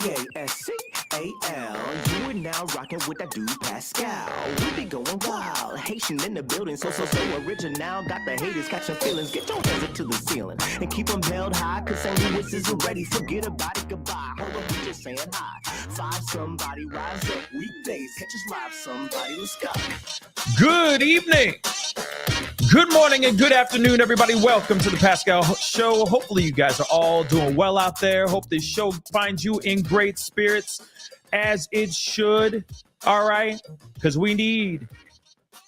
P-A-S-C-A-L. You are now rocking with that dude Pascal. We be going wild, Haitian in the building, so original. Got the haters catching feelings. Get your hands up to the ceiling and keep them held high, cause St. Louis isn't ready. Forget about it, goodbye. Hold on, we just saying hi. Five somebody, rise up. Weekdays, catch us live, somebody. Let's go. Good evening, good morning, and good afternoon, everybody. Welcome to the Pascal Show. Hopefully you guys are all doing well out there. Hope this show finds you in great spirits, as it should. All right, because we need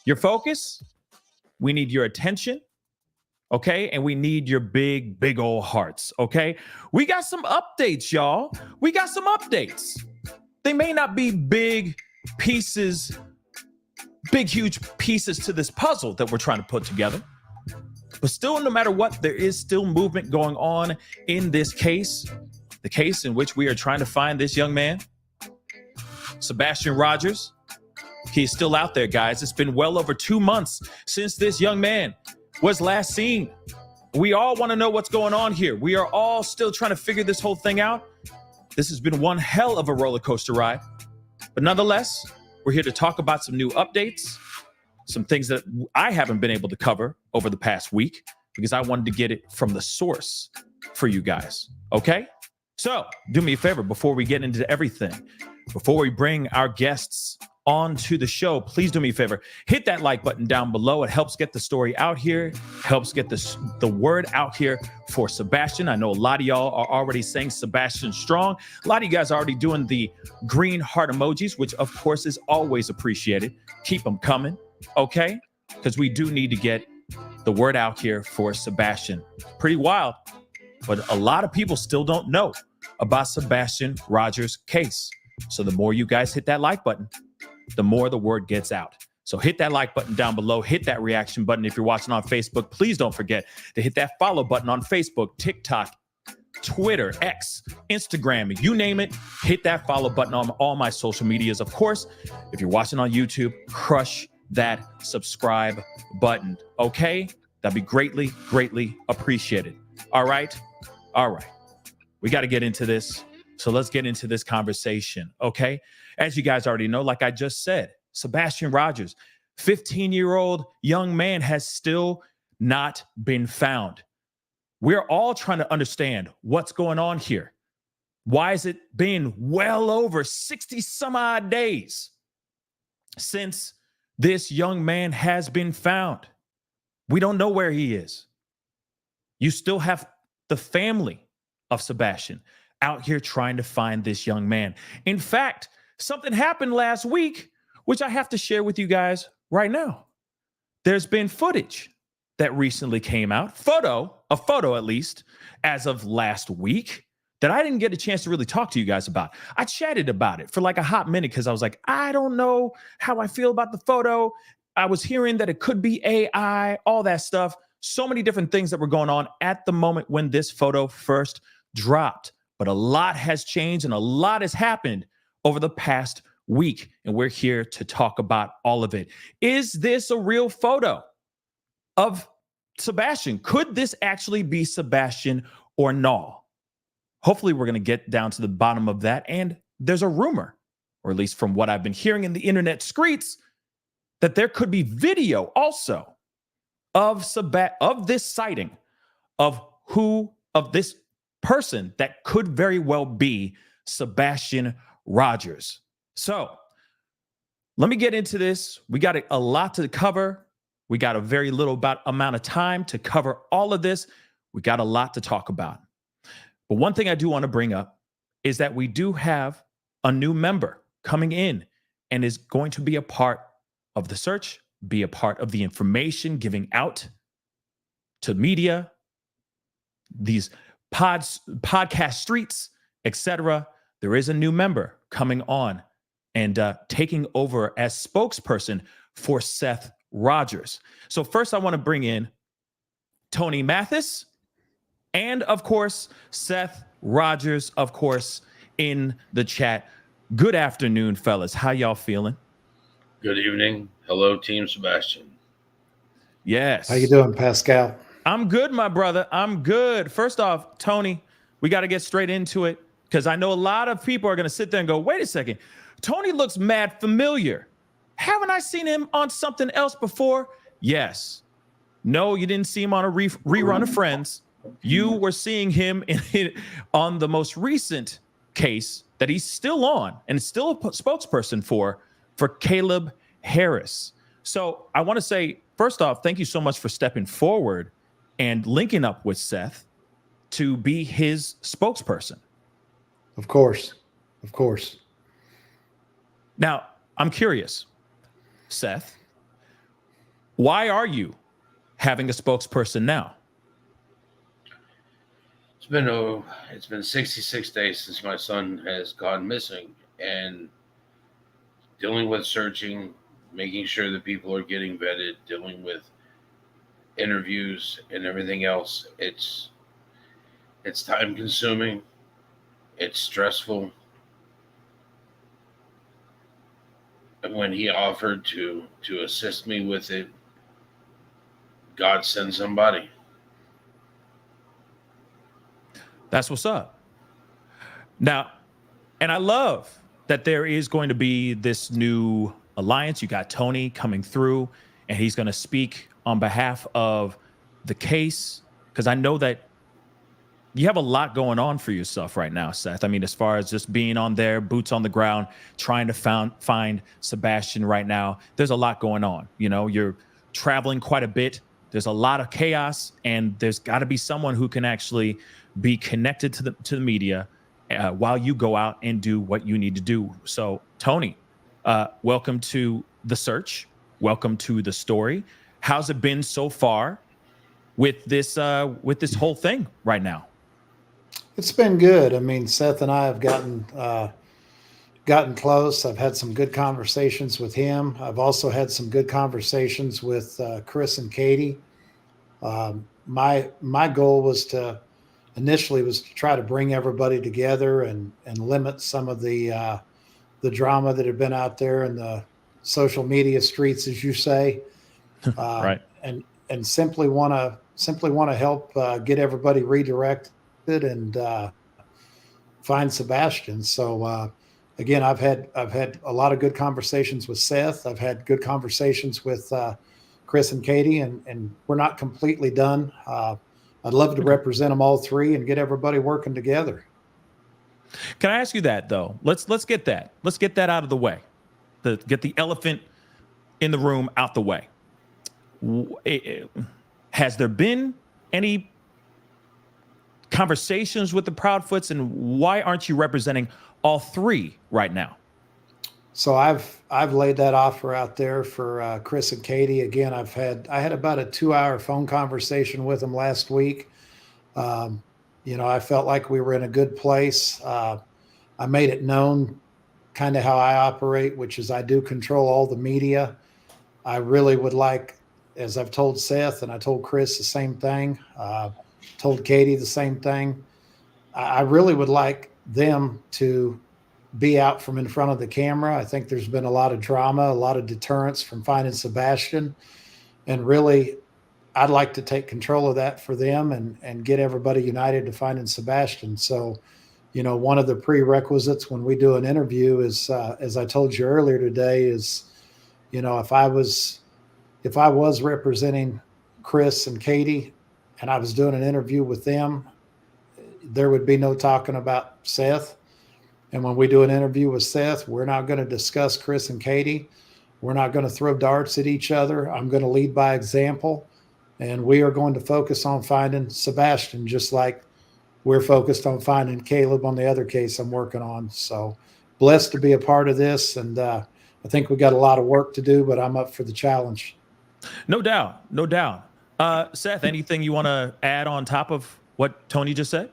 your focus, we need your attention, okay, and we need your big old hearts. Okay, we got some updates, y'all. We got some updates. They may not be big pieces, big huge pieces to this puzzle that we're trying to put together, but still, no matter what, there is still movement going on in this case, the case in which we are trying to find this young man, Sebastian Rogers. He's still out there, guys. It's been well over 2 months since this young man was last seen. We all want to know what's going on here. We are all still trying to figure this whole thing out. This has been one hell of a roller coaster ride, but nonetheless, we're here to talk about some new updates, some things that I haven't been able to cover over the past week because I wanted to get it from the source for you guys. Okay? So do me a favor before we get into everything, before we bring our guests onto the show, please do me a favor. Hit that like button down below. It helps get the story out here, helps get the word out here for Sebastian. I know a lot of y'all are already saying Sebastian strong. A lot of you guys are already doing the green heart emojis, which of course is always appreciated. Keep them coming, okay? Because we do need to get the word out here for Sebastian. Pretty wild, but a lot of people still don't know about Sebastian Rogers' case. So the more you guys hit that like button, the more the word gets out. So hit that like button down below, hit that reaction button. If you're watching on Facebook, please don't forget to hit that follow button on Facebook, TikTok, Twitter, X, Instagram, you name it. Hit that follow button on all my social medias. Of course, if you're watching on YouTube, crush that subscribe button, okay? That'd be greatly appreciated. All right. We got to get into this. So let's get into this conversation, okay? As you guys already know, like I just said, Sebastian Rogers, 15-year-old young man, has still not been found. We're all trying to understand what's going on here. Why has it been well over 60 some odd days since this young man has been found? We don't know where he is. You still have the family of Sebastian out here trying to find this young man. In fact, something happened last week, which I have to share with you guys right now. There's been footage that recently came out, a photo at least, as of last week, that I didn't get a chance to really talk to you guys about. I chatted about it for like a hot minute because I was like, I don't know how I feel about the photo. I was hearing that it could be AI, all that stuff. So many different things that were going on at the moment when this photo first dropped. But a lot has changed and a lot has happened over the past week, and we're here to talk about all of it. Is this a real photo of Sebastian? Could this actually be Sebastian or no? Hopefully we're going to get down to the bottom of that. And there's a rumor, or at least from what I've been hearing in the internet streets, that there could be video also of this sighting of this person that could very well be Sebastian Rogers. So let me get into this. We got a lot to cover. We got a very little amount of time to cover all of this. We got a lot to talk about. But one thing I do want to bring up is that we do have a new member coming in and is going to be a part of the search, be a part of the information giving out to media, these podcast streets, etc. There is a new member coming on and taking over as spokesperson for Seth Rogers. So first I want to bring in Tony Mathis and, of course, Seth Rogers, of course, in the chat. Good afternoon, fellas. How y'all feeling? Good evening. Hello, Team Sebastian. Yes. How you doing, Pascal? I'm good, my brother. I'm good. First off, Tony, we got to get straight into it. because I know a lot of people are going to sit there and go, wait a second, Tony looks mad familiar. Haven't I seen him on something else before? Yes. No, you didn't see him on a rerun of Friends. You were seeing him on the most recent case that he's still on and still a spokesperson for Caleb Harris. So I want to say, first off, thank you so much for stepping forward and linking up with Seth to be his spokesperson. Of course. Of course. Now, I'm curious, Seth, why are you having a spokesperson now? It's been 66 days since my son has gone missing, and dealing with searching, making sure that people are getting vetted, dealing with interviews and everything else. It's time consuming. It's stressful. And when he offered to assist me with it, God sent somebody. That's what's up. Now, and I love that there is going to be this new alliance. You got Tony coming through, and he's going to speak on behalf of the case, because I know that you have a lot going on for yourself right now, Seth. I mean, as far as just being on there, boots on the ground, trying to find Sebastian right now, there's a lot going on. You know, you're traveling quite a bit. There's a lot of chaos, and there's got to be someone who can actually be connected to the media while you go out and do what you need to do. So, Tony, welcome to The Search. Welcome to the story. How's it been so far with this whole thing right now? It's been good. I mean, Seth and I have gotten close. I've had some good conversations with him. I've also had some good conversations with Chris and Katie. My goal was initially to try to bring everybody together and limit some of the drama that had been out there in the social media streets, as you say. Right. And simply want to help get everybody redirected and find Sebastian. So again, I've had a lot of good conversations with Seth. I've had good conversations with Chris and Katie, and we're not completely done. I'd love to represent them all three and get everybody working together. Can I ask you that though? Let's get that. Let's get that out of the way. Get the elephant in the room out the way. Has there been any conversations with the Proudfoots, and why aren't you representing all three right now? So I've laid that offer out there for Chris and Katie. Again, I had about a 2-hour phone conversation with them last week. I felt like we were in a good place. I made it known kind of how I operate, which is I do control all the media. I really would like, as I've told Seth and I told Chris the same thing, told Katie the same thing. I really would like them to be out from in front of the camera. I think there's been a lot of drama, a lot of deterrence from finding Sebastian. And really, I'd like to take control of that for them and get everybody united to finding Sebastian. So, one of the prerequisites when we do an interview is, as I told you earlier today, is, if I was representing Chris and Katie and I was doing an interview with them, there would be no talking about Seth. And when we do an interview with Seth, we're not going to discuss Chris and Katie. We're not going to throw darts at each other. I'm going to lead by example. And we are going to focus on finding Sebastian, just like we're focused on finding Caleb on the other case I'm working on. So blessed to be a part of this. And I think we got a lot of work to do, but I'm up for the challenge. No doubt. No doubt. Seth, anything you want to add on top of what Tony just said?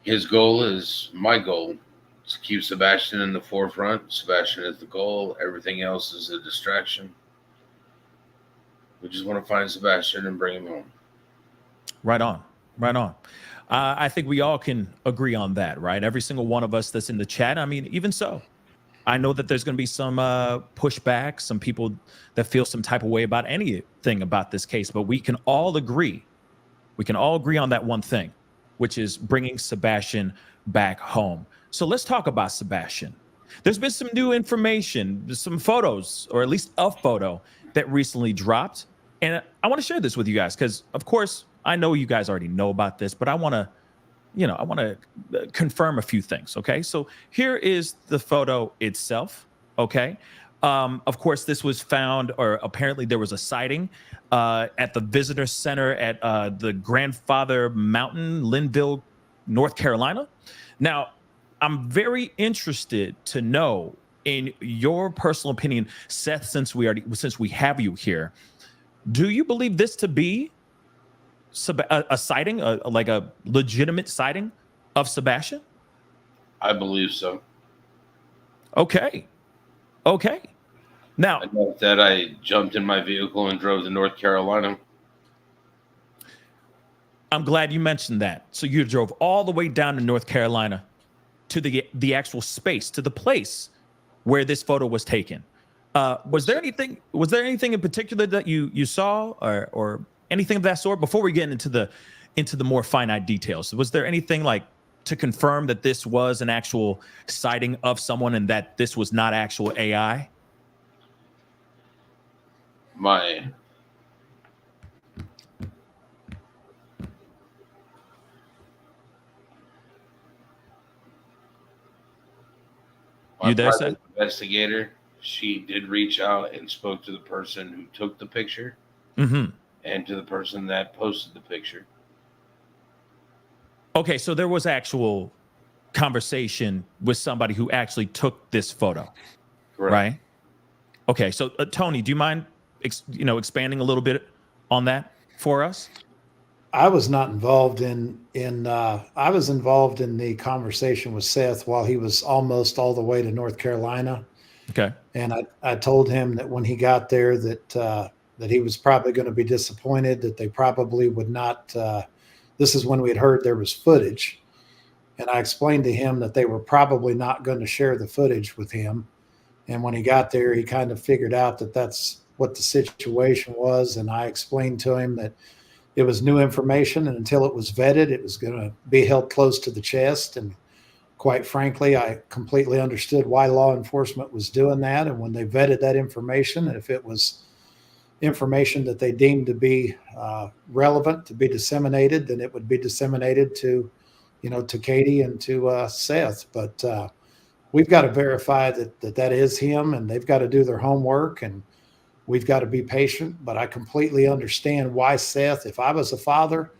His goal is my goal. To keep Sebastian in the forefront. Sebastian is the goal. Everything else is a distraction. We just want to find Sebastian and bring him home. Right on. Right on. I think we all can agree on that, right? Every single one of us that's in the chat. I mean, even so, I know that there's going to be some pushback, some people that feel some type of way about anything about this case, but we can all agree. We can all agree on that one thing. which is bringing Sebastian back home. So let's talk about Sebastian. There's been some new information, some photos, or at least a photo that recently dropped. And I want to share this with you guys because, of course, I know you guys already know about this, but I want to confirm a few things. Okay. So here is the photo itself. Okay. Of course, this was found, or apparently there was a sighting at the visitor center at the Grandfather Mountain, Linville, North Carolina. Now, I'm very interested to know, in your personal opinion, Seth, since we have you here, do you believe this to be a sighting, like a legitimate sighting of Sebastian? I believe so. Okay. Now, I know that I jumped in my vehicle and drove to North Carolina. I'm glad you mentioned that. So you drove all the way down to North Carolina to the actual space, to the place where this photo was taken. Was there anything in particular that you saw or anything of that sort before we get into the more finite details? Was there anything like to confirm that this was an actual sighting of someone and that this was not actual AI? My You there, Seth? Investigator, she did reach out and spoke to the person who took the picture and to the person that posted the picture. Okay, so there was actual conversation with somebody who actually took this photo, Correct. right? Okay, so Tony, do you mind expanding a little bit on that for us? I was not involved I was involved in the conversation with Seth while he was almost all the way to North Carolina. Okay. And I told him that when he got there that he was probably going to be disappointed, that they probably would not. This is when we had heard there was footage. And I explained to him that they were probably not going to share the footage with him. And when he got there, he kind of figured out that that's what the situation was. And I explained to him that it was new information, and until it was vetted, it was going to be held close to the chest. And quite frankly, I completely understood why law enforcement was doing that. And when they vetted that information, if it was information that they deemed to be relevant to be disseminated, then it would be disseminated to Katie and to Seth. But we've got to verify that is him, and they've got to do their homework, and we've got to be patient. But I completely understand why Seth, if I was a father,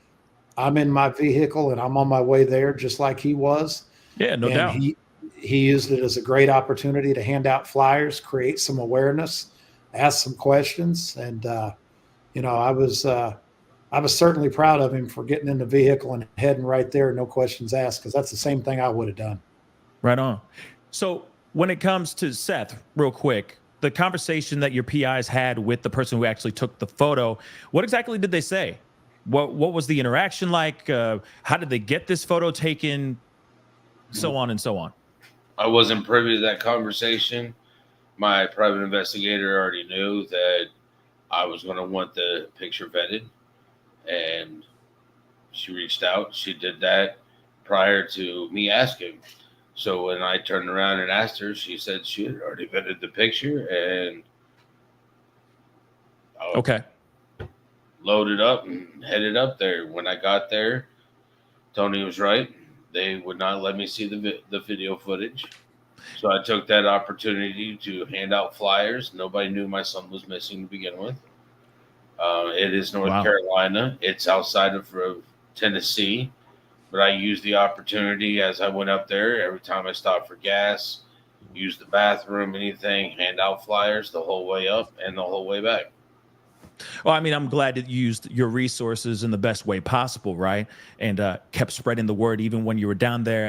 I'm in my vehicle and I'm on my way there just like he was. Yeah, no doubt. He used it as a great opportunity to hand out flyers, create some awareness, ask some questions. And, I was certainly proud of him for getting in the vehicle and heading right there. No questions asked, because that's the same thing I would have done. Right on. So when it comes to Seth, real quick, the conversation that your PIs had with the person who actually took the photo, what exactly did they say? What was the interaction like? How did they get this photo taken? So on and so on. I wasn't privy to that conversation. My private investigator already knew that I was going to want the picture vetted, and she reached out. She did that prior to me asking. So when I turned around and asked her, she said she had already vetted the picture, and okay, loaded up and headed up there. When I got there, Tony was right. They would not let me see the video footage. So I took that opportunity to hand out flyers. Nobody knew my son was missing to begin with. It is North Carolina. It's outside of Tennessee. But I used the opportunity as I went up there. Every time I stopped for gas, use the bathroom, anything, hand out flyers the whole way up and the whole way back. Well, I mean, I'm glad that you used your resources in the best way possible, right? And kept spreading the word even when you were down there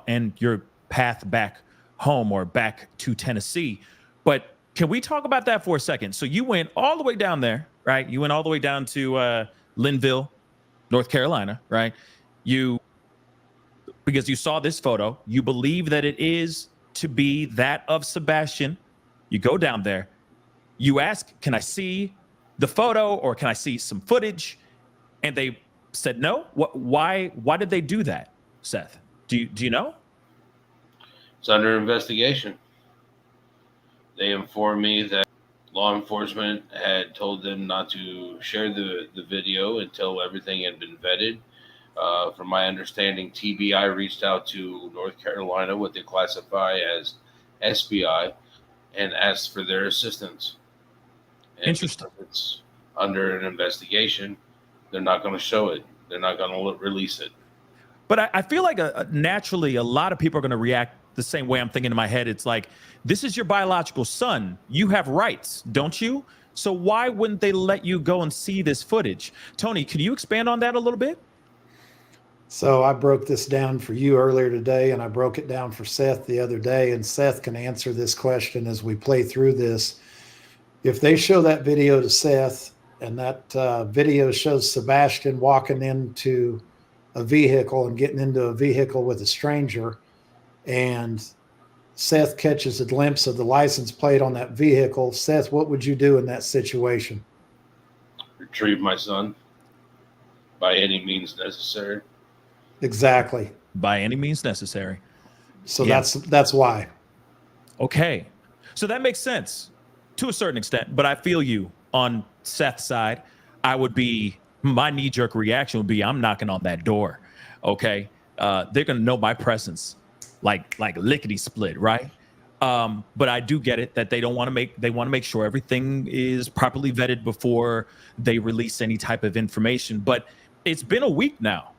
and your path back home or back to Tennessee. But can we talk about that for a second? So you went all the way down there, right? You went all the way down to Linville, North Carolina, right? Because you saw this photo, you believe that it is to be that of Sebastian. You go down there, you ask, can I see the photo or can I see some footage? And they said no? Why did they do that, Seth? Do you know? It's under investigation. They informed me that law enforcement had told them not to share the video until everything had been vetted. From my understanding, TBI reached out to North Carolina, what they classify as SBI, and asked for their assistance. And Interesting. It's under an investigation. They're not going to show it. They're not going to release it. But I feel like naturally a lot of people are going to react the same way I'm thinking in my head. It's like, this is your biological son. You have rights, don't you? So why wouldn't they let you go and see this footage? Tony, can you expand on that a little bit? So I broke this down for you earlier today, and I broke it down for Seth the other day, and Seth can answer this question as we play through this. If they show that video to Seth, and that video shows Sebastian walking into a vehicle and getting into a vehicle with a stranger, and Seth catches a glimpse of the license plate on that vehicle, Seth, what would you do in that situation? Retrieve my son by any means necessary. Exactly. By any means necessary. So Yeah. that's why. Okay. So that makes sense to a certain extent, but I feel you on Seth's side. My knee-jerk reaction would be, I'm knocking on that door. Okay. They're going to know my presence like lickety split, right? But I do get it that they want to make sure everything is properly vetted before they release any type of information. But it's been a week now.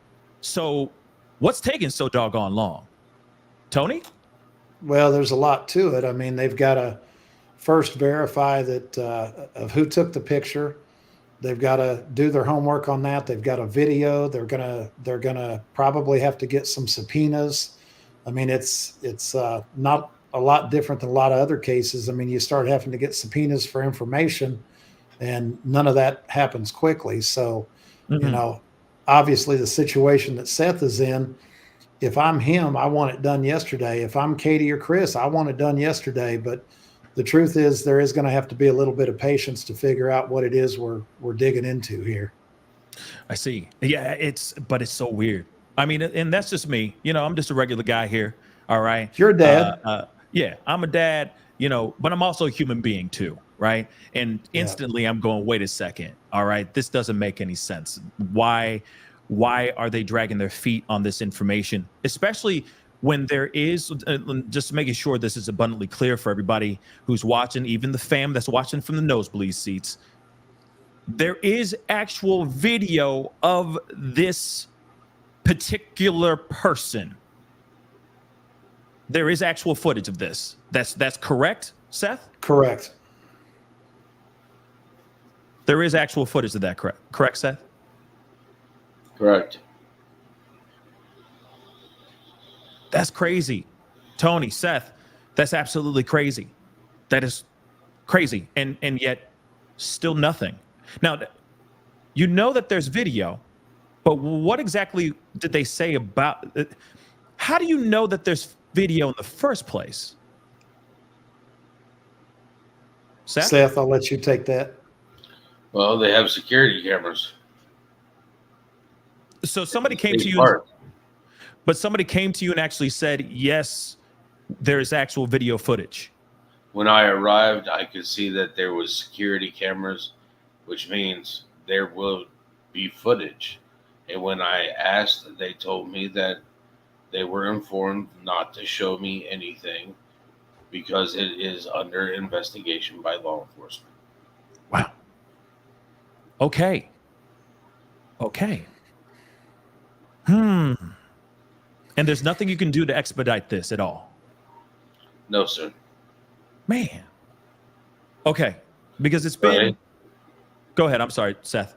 So what's taking so doggone long? Tony? Well, there's a lot to it. I mean, they've got to first verify that of who took the picture. They've got to do their homework on that. They've got a video. They're gonna probably have to get some subpoenas. I mean, it's not a lot different than a lot of other cases. I mean, you start having to get subpoenas for information, and none of that happens quickly. So, you know, obviously the situation that Seth is in, if I'm him, I want it done yesterday. If I'm Katie or Chris, I want it done yesterday. But the truth is there is going to have to be a little bit of patience to figure out what it is we're digging into here. I see. Yeah, but it's so weird. I mean, and that's just me. You know, I'm just a regular guy here. All right. You're a dad. Yeah, I'm a dad, you know, but I'm also a human being too. Right. And instantly I'm going, wait a second. All right. This doesn't make any sense. Why are they dragging their feet on this information, especially when there is, just making sure this is abundantly clear for everybody who's watching, even the fam that's watching from the nosebleed seats. There is actual video of this particular person. There is actual footage of this. That's correct, Seth? Correct. There is actual footage of that, correct, Seth? Correct. That's crazy. Tony, Seth, that's absolutely crazy. That is crazy. And yet still nothing. Now, you know that there's video, but what exactly did they say about it? How do you know that there's video in the first place? Seth, I'll let you take that. Well, they have security cameras. So somebody came to you, but somebody came to you and actually said, yes, there is actual video footage. When I arrived, I could see that there was security cameras, which means there will be footage. And when I asked, they told me that they were informed not to show me anything because it is under investigation by law enforcement. Wow. Okay. And there's nothing you can do to expedite this at all? No, sir. Man. Okay. Because it's been... Pray. Go ahead. I'm sorry, Seth.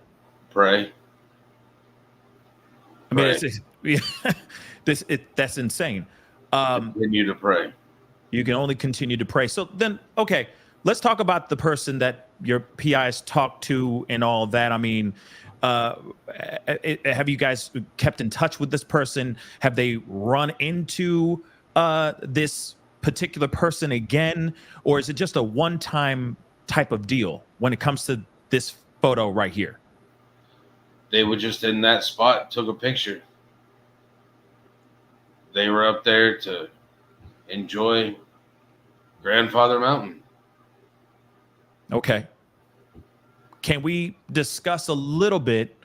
Pray. I mean, that's insane. Continue to pray. You can only continue to pray. So then, okay, let's talk about the person that your PIs talked to and all that. I mean, have you guys kept in touch with this person? Have they run into this particular person again? Or is it just a one-time type of deal when it comes to this photo right here? They were just in that spot, took a picture. They were up there to enjoy Grandfather Mountain. Okay. Can we discuss a little bit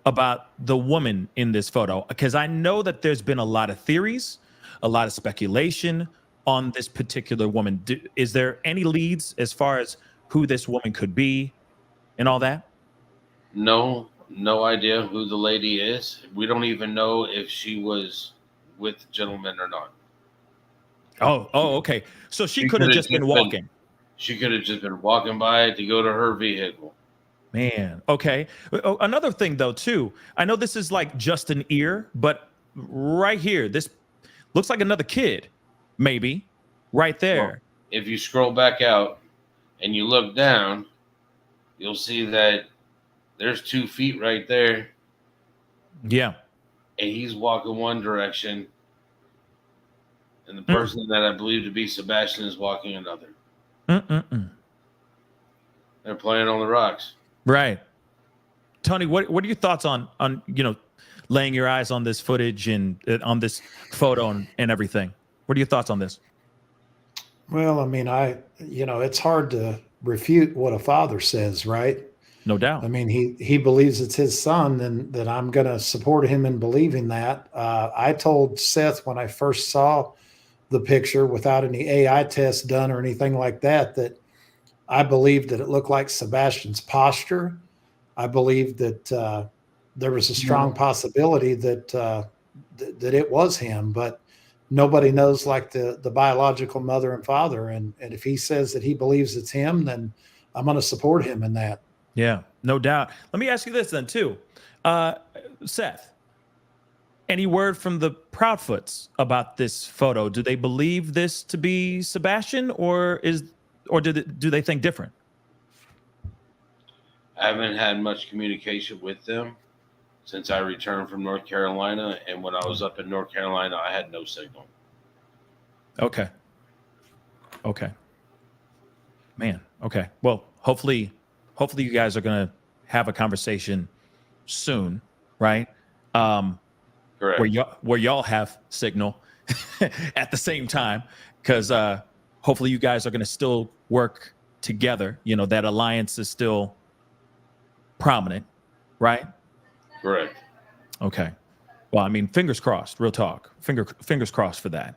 about the woman in this photo? Because I know that there's been a lot of theories, a lot of speculation on this particular woman. Is there any leads as far as who this woman could be and all that? No idea who the lady is. We don't even know if she was with gentlemen or not. Oh, okay. So she could have just been walking. She could have just been walking by to go to her vehicle. Man, okay. Another thing, though, too, I know this is like just an ear, but right here, this looks like another kid, maybe, right there. Well, if you scroll back out and you look down, you'll see that there's 2 feet right there. Yeah. And he's walking one direction, and the person that I believe to be Sebastian is walking another. They're playing on the rocks. Right. Tony, what are your thoughts on laying your eyes on this footage and on this photo and everything? What are your thoughts on this? Well, I mean, it's hard to refute what a father says, right? No doubt. I mean, he believes it's his son, and that I'm going to support him in believing that. I told Seth when I first saw the picture, without any AI test done or anything like that, that I believed that it looked like Sebastian's posture. I believed that there was a strong possibility that that it was him, but nobody knows like the biological mother and father. And if he says that he believes it's him, then I'm going to support him in that. Yeah, no doubt. Let me ask you this then too. Seth, any word from the Proudfoots about this photo? Do they believe this to be Sebastian, or do they think different? I haven't had much communication with them since I returned from North Carolina, and when I was up in North Carolina, I had no signal. Okay. Man, okay. Well, hopefully you guys are going to have a conversation soon, right? Correct. Where y'all have signal at the same time, because hopefully you guys are going to still work together. That alliance is still prominent, right? Correct. Okay. Well, I mean, fingers crossed, real talk. Fingers crossed for that,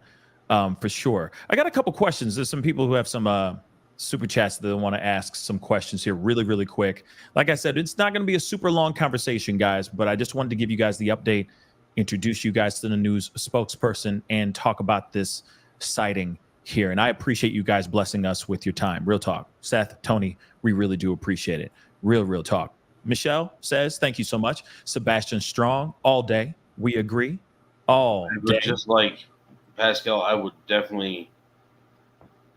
for sure. I got a couple questions. There's some people who have some super chats that want to ask some questions here really, really quick. Like I said, it's not going to be a super long conversation, guys, but I just wanted to give you guys the update, introduce you guys to the news spokesperson, and talk about this sighting here. And I appreciate you guys blessing us with your time. Real talk. Seth, Tony, we really do appreciate it. Real talk. Michelle says, thank you so much. Sebastian Strong, all day. We agree. All day. Just like Pascal, I would definitely,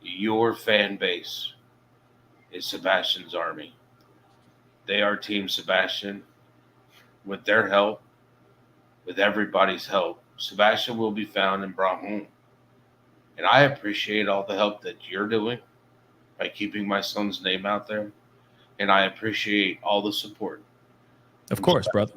your fan base is Sebastian's army. They are Team Sebastian. With their help, with everybody's help, Sebastian will be found and brought home. And I appreciate all the help that you're doing by keeping my son's name out there. And I appreciate all the support. Of course, brother.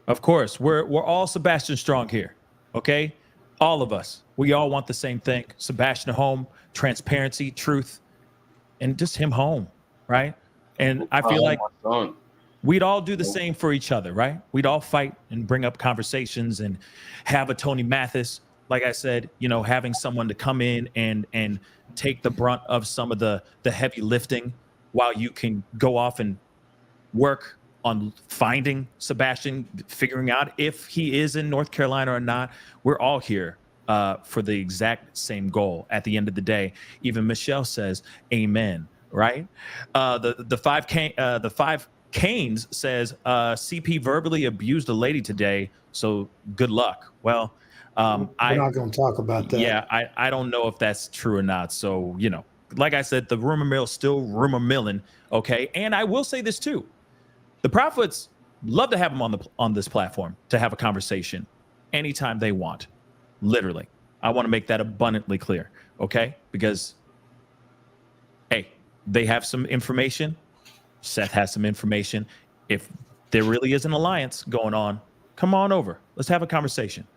Of course. We're all Sebastian Strong here. Okay? All of us. We all want the same thing. Sebastian home, transparency, truth, and just him home, right? And I feel like we'd all do the same for each other, right? We'd all fight and bring up conversations and have a Tony Mathis, like I said, having someone to come in and take the brunt of some of the heavy lifting while you can go off and work on finding Sebastian, figuring out if he is in North Carolina or not. We're all here for the exact same goal at the end of the day. Even Michelle says, amen, right? The five Canes says, CP verbally abused a lady today, so good luck. Well, we're not going to talk about that. Yeah, I don't know if that's true or not. So, like I said, the rumor mill still rumor milling. Okay. And I will say this too. The Prophets love to have them on this platform to have a conversation anytime they want. Literally. I want to make that abundantly clear. Okay. Because, hey, they have some information. Seth has some information. If There really is an alliance going on. Come on over. Let's have a conversation.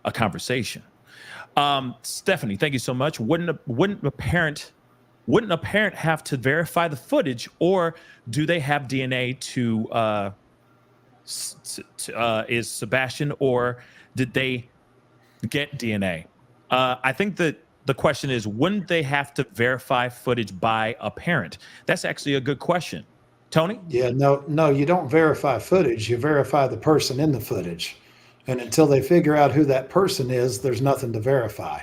A conversation. Stephanie, thank you so much. Wouldn't a parent have to verify the footage, or do they have DNA to is Sebastian, or did they get DNA? I think that the question is, wouldn't they have to verify footage by a parent? That's actually a good question. Tony? Yeah, no, you don't verify footage. You verify the person in the footage. And until they figure out who that person is, there's nothing to verify.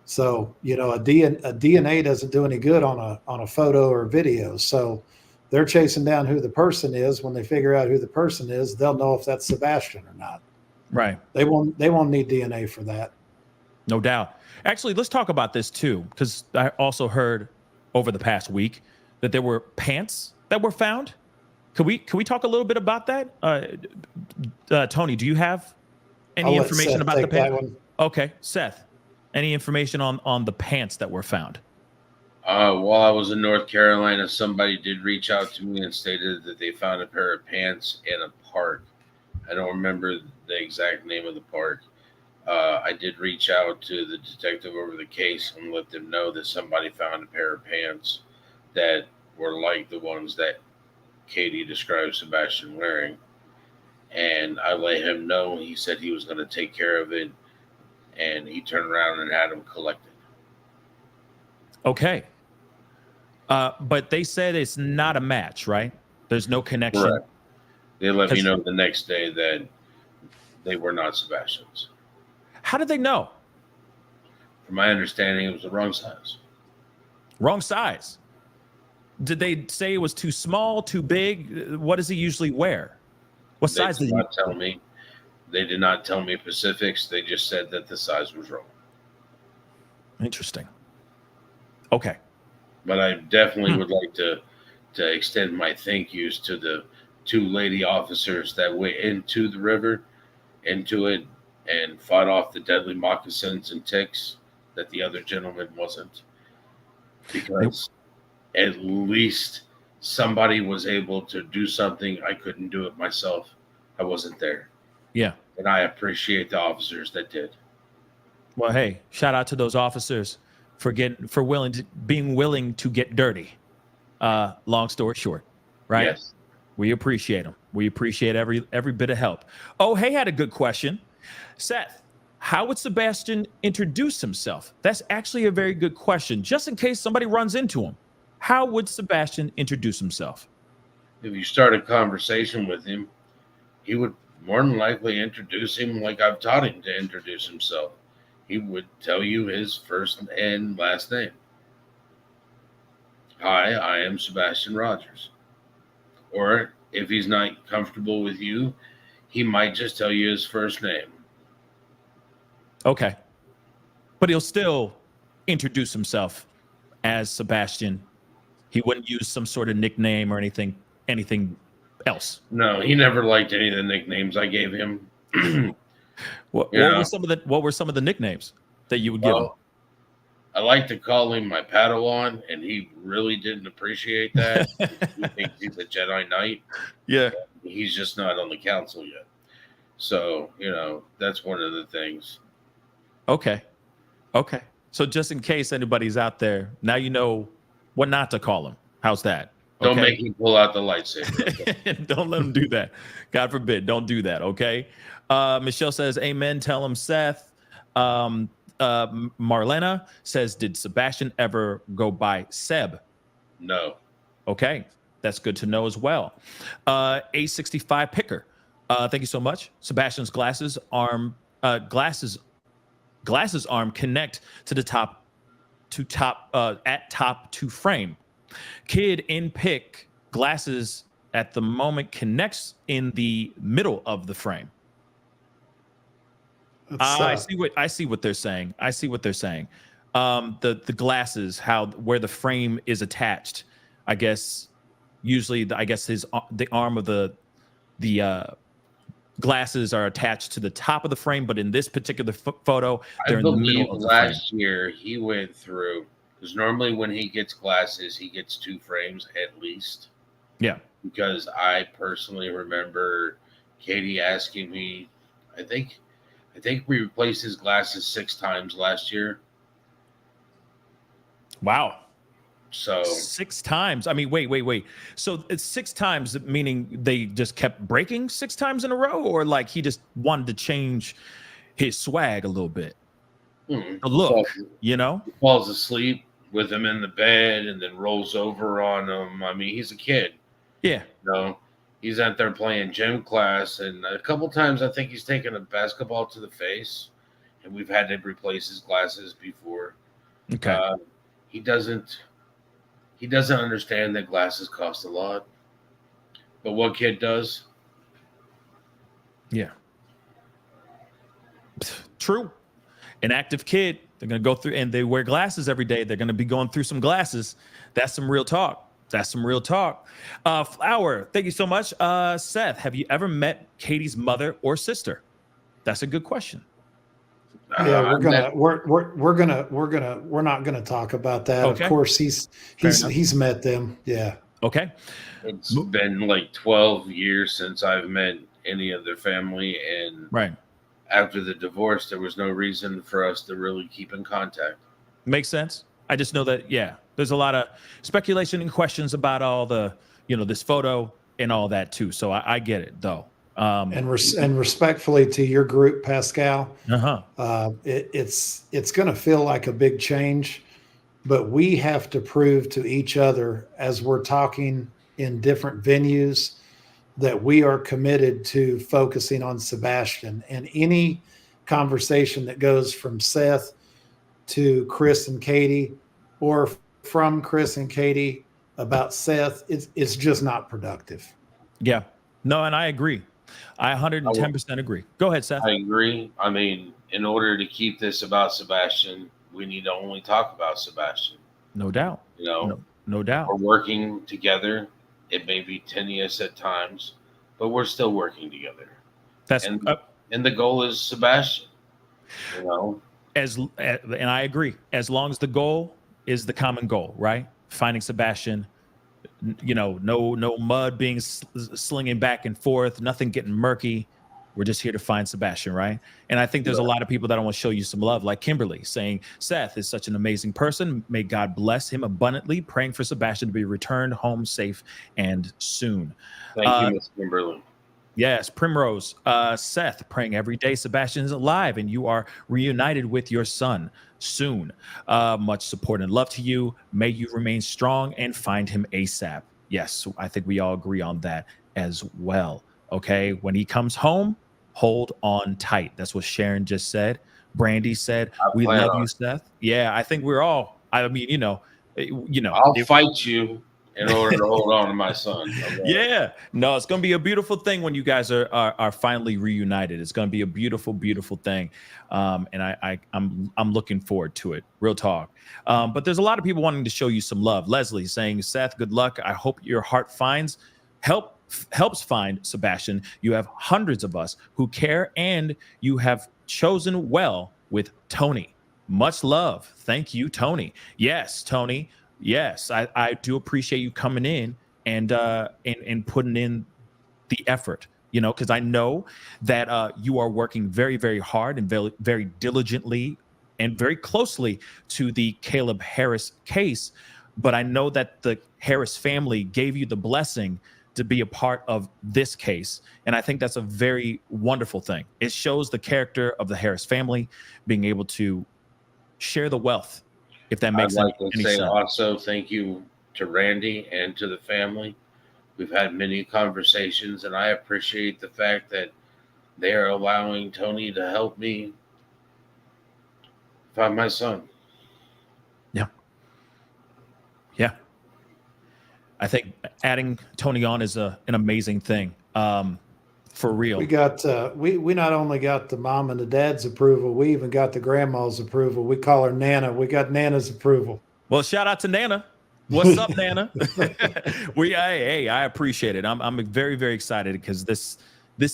So, a DNA doesn't do any good on a photo or video. So they're chasing down who the person is. When they figure out who the person is, they'll know if that's Sebastian or not. Right. They won't need DNA for that. No doubt. Actually, let's talk about this too, because I also heard over the past week that there were pants that were found. Could we talk a little bit about that? Tony, do you have any information about the pants? Okay, Seth, any information on the pants that were found? While I was in North Carolina, somebody did reach out to me and stated that they found a pair of pants in a park. I don't remember the exact name of the park. I did reach out to the detective over the case and let them know that somebody found a pair of pants that were like the ones that Katie described Sebastian wearing. And I let him know. He said he was going to take care of it. And he turned around and had them collected. Okay. But they said it's not a match, right? There's no connection. Correct. They let me know the next day that they were not Sebastian's. How did they know? From my understanding, it was the wrong size. Wrong size. Did they say it was too small, too big? What does he usually wear? What size did he tell me? They did not tell me specifics. They just said that the size was wrong. Interesting. Okay. But I definitely would like to extend my thank yous to the 2 lady officers that went into the river, into it, and fought off the deadly moccasins and ticks that the other gentleman wasn't. Because at least somebody was able to do something. I couldn't do it myself. I wasn't there. Yeah. And I appreciate the officers that did. Well, hey, shout out to those officers for being willing to get dirty. Long story short, right? Yes. We appreciate them. We appreciate every bit of help. Oh, hey, had a good question. Seth, how would Sebastian introduce himself? That's actually a very good question. Just in case somebody runs into him, how would Sebastian introduce himself? If you start a conversation with him, he would more than likely introduce him like I've taught him to introduce himself. He would tell you his first and last name. Hi, I am Sebastian Rogers. Or if he's not comfortable with you, he might just tell you his first name. Okay. But he'll still introduce himself as Sebastian. He wouldn't use some sort of nickname or anything else. No, he never liked any of the nicknames I gave him. What were some of the nicknames that you would give him? I like to call him my Padawan, and he really didn't appreciate that. He thinks he's a Jedi Knight. Yeah. He's just not on the council yet. So, that's one of the things. Okay. So just in case anybody's out there, now you know what not to call him. How's that? Okay? Don't make him pull out the lightsaber. Don't let him do that. God forbid. Don't do that. Okay. Michelle says, amen. Tell him, Seth. Marlena says, did Sebastian ever go by Seb? No. Okay. That's good to know as well. A65 Picker. Thank you so much. Sebastian's glasses arm connect to the top to frame. Kid in pic, glasses at the moment connects in the middle of the frame. I see what they're saying. The glasses, where the frame is attached. I guess usually the arm of the glasses are attached to the top of the frame, but in this particular photo, they're in the middle of the frame. Last year he went through, because normally when he gets glasses, he gets 2 frames at least. Yeah. because I personally remember Katie asking me, I think we replaced his glasses 6 times last year. Wow. So 6 times. I mean, wait. So it's 6 times, meaning they just kept breaking 6 times in a row, or like he just wanted to change his swag a little bit, the look, he falls asleep with him in the bed and then rolls over on him. I mean, he's a kid. Yeah. He's out there playing gym class, and a couple times I think he's taken a basketball to the face, and we've had to replace his glasses before. Okay. He doesn't understand that glasses cost a lot, but what kid does? Yeah. True. An active kid, they're going to go through, and they wear glasses every day. They're going to be going through some glasses. That's some real talk. Flower, thank you so much. Seth, have you ever met Katie's mother or sister? That's a good question. Yeah, we're not gonna talk about that. Okay. Of course, he's met them. Yeah. Okay. It's been like 12 years since I've met any of their family, and right after the divorce, there was no reason for us to really keep in contact. Makes sense. I just know that, yeah, there's a lot of speculation and questions about all the, this photo and all that too. So I get it though. And respectfully to your group, Pascal, it's going to feel like a big change, but we have to prove to each other as we're talking in different venues that we are committed to focusing on Sebastian. And any conversation that goes from Seth to Chris and Katie, or from Chris and Katie about Seth, it's just not productive. Yeah. No, and I agree. I 110% agree. Go ahead, Seth. I agree. I mean, in order to keep this about Sebastian, we need to only talk about Sebastian. No doubt. No doubt. We're working together. It may be tenuous at times, but we're still working together. And the goal is Sebastian. And I agree. As long as the goal is the common goal, right? Finding Sebastian. No mud being slinging back and forth, nothing getting murky. We're just here to find Sebastian, right? And I think there's a lot of people that want to show you some love, like Kimberly saying, Seth is such an amazing person. May God bless him abundantly, praying for Sebastian to be returned home safe and soon. Thank you, Miss Kimberly. Yes, Primrose. Seth, praying every day Sebastian is alive and you are reunited with your son soon. Much support and love to you. May you remain strong and find him ASAP. Yes, I think we all agree on that as well. Okay, when he comes home, hold on tight. That's what Sharon just said. Brandy said, we love you, Seth. Yeah, I think we're all, I'll fight you in order to hold on to my son. Okay? Yeah, no, it's going to be a beautiful thing when you guys are finally reunited. It's going to be a beautiful, beautiful thing. And I'm looking forward to it. Real talk. But there's a lot of people wanting to show you some love. Leslie saying, Seth, good luck. I hope your heart helps find Sebastian. You have hundreds of us who care, and you have chosen well with Tony. Much love. Thank you, Tony. Yes, Tony. Yes, I do appreciate you coming in and putting in the effort, because I know that you are working very, very hard and very, very diligently and very closely to the Caleb Harris case. But I know that the Harris family gave you the blessing to be a part of this case. And I think that's a very wonderful thing. It shows the character of the Harris family being able to share the wealth. If that makes I'd like to any say sense. Also thank you to Randy and to the family. We've had many conversations, and I appreciate the fact that they are allowing Tony to help me find my son. Yeah. I think adding Tony on is an amazing thing. For real. We got we not only got the mom and the dad's approval, we even got the grandma's approval. We call her Nana. We got Nana's approval. Well, shout out to Nana. What's up, Nana? I appreciate it. I'm very, very excited because this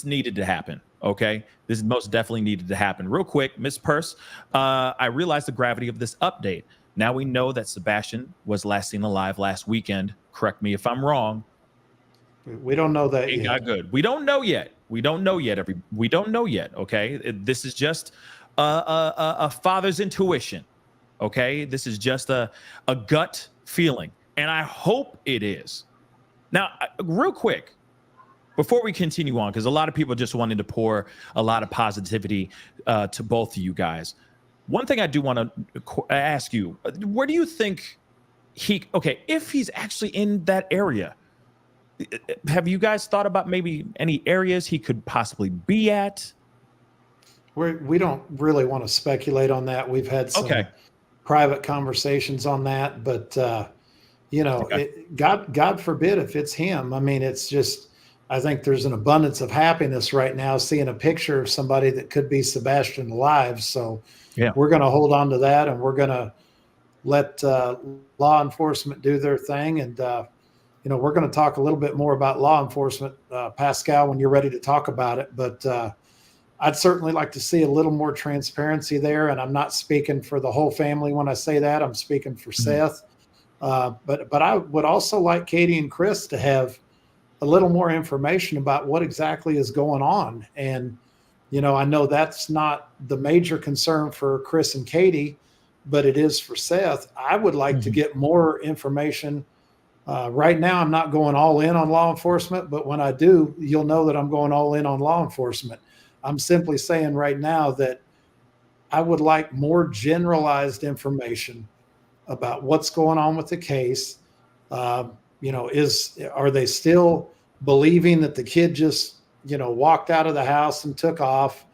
needed to happen. Okay, this most definitely needed to happen. Real quick, Miss Purse, I realized the gravity of this update. Now we know that Sebastian was last seen alive last weekend. Correct me if I'm wrong. We don't know that Ain't yet. got good. We don't know yet. We don't know yet. We don't know yet. Okay, this is just a father's intuition. Okay, this is just a gut feeling, and I hope it is. Now, real quick, before we continue on, because a lot of people just wanted to pour a lot of positivity to both of you guys. One thing I do want to ask you: where do you think if he's actually in that area? Have you guys thought about maybe any areas he could possibly be at? We don't really want to speculate on that. We've had some private conversations on that, but God forbid if it's him. I mean, it's just, I think there's an abundance of happiness right now seeing a picture of somebody that could be Sebastian alive. So we're going to hold on to that, and we're going to let law enforcement do their thing. And, we're going to talk a little bit more about law enforcement, Pascal, when you're ready to talk about it. But I'd certainly like to see a little more transparency there. And I'm not speaking for the whole family when I say that. I'm speaking for Seth. But I would also like Katie and Chris to have a little more information about what exactly is going on. And, I know that's not the major concern for Chris and Katie, but it is for Seth. I would like to get more information. Right now, I'm not going all in on law enforcement, but when I do, you'll know that I'm going all in on law enforcement. I'm simply saying right now that I would like more generalized information about what's going on with the case. Are they still believing that the kid just, walked out of the house and took off?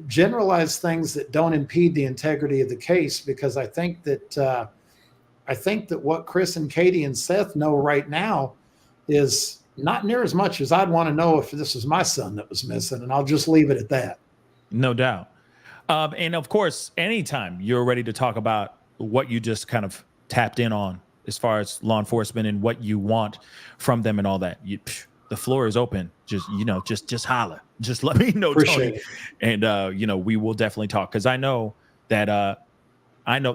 Generalized things that don't impede the integrity of the case, because I think that what Chris and Katie and Seth know right now is not near as much as I'd want to know if this was my son that was missing. And I'll just leave it at that. No doubt. And of course, anytime you're ready to talk about what you just kind of tapped in on as far as law enforcement and what you want from them and all that, the floor is open. Just holler. Just let me know, Appreciate Tony. it. And, we will definitely talk, because I know that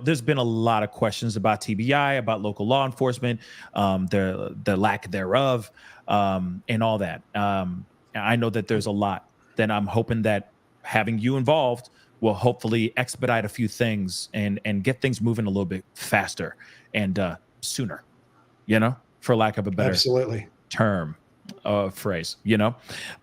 there's been a lot of questions about TBI, about local law enforcement, the lack thereof, and all that. I know that there's a lot that I'm hoping that having you involved will hopefully expedite a few things and get things moving a little bit faster and sooner, for lack of a better term. Phrase,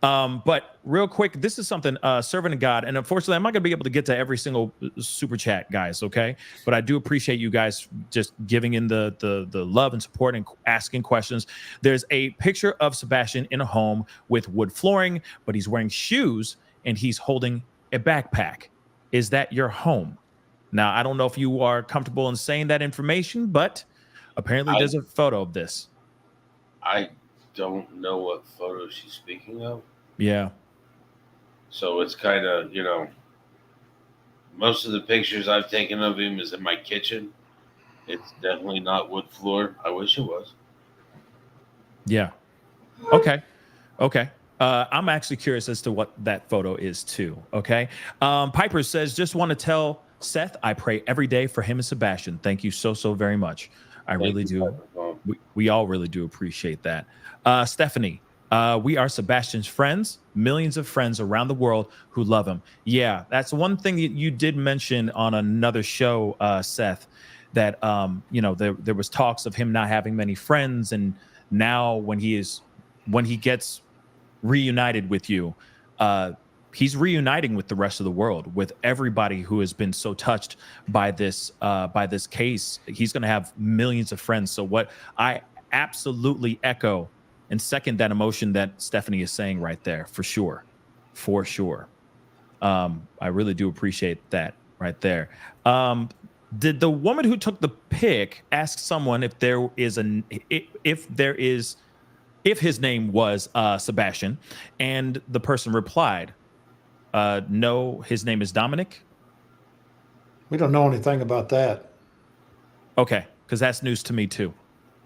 but real quick, this is something servant of God, and unfortunately I'm not gonna be able to get to every single super chat, guys, okay, but I do appreciate you guys just giving in the love and support and asking questions. There's a picture of Sebastian in a home with wood flooring, but he's wearing shoes and he's holding a backpack. Is that your home? Now, I don't know if you are comfortable in saying that information, but apparently there's a photo of this. I don't know what photo she's speaking of. Yeah. So it's kind of, most of the pictures I've taken of him is in my kitchen. It's definitely not wood floor. I wish it was. Yeah. Okay. I'm actually curious as to what that photo is too. Okay. Piper says, just want to tell Seth, I pray every day for him and Sebastian. Thank you so very much. I really do. We all really do appreciate that. Stephanie, we are Sebastian's friends, millions of friends around the world who love him. Yeah, that's one thing that you did mention on another show, Seth, that, there was talks of him not having many friends. And now when he gets reunited with you, he's reuniting with the rest of the world, with everybody who has been so touched by this case. He's going to have millions of friends. So what I absolutely echo and second that emotion that Stephanie is saying right there, for sure. I really do appreciate that right there. Did the woman who took the pic ask someone if his name was Sebastian, and the person replied, no, his name is Dominic? We don't know anything about that. Okay, because that's news to me too,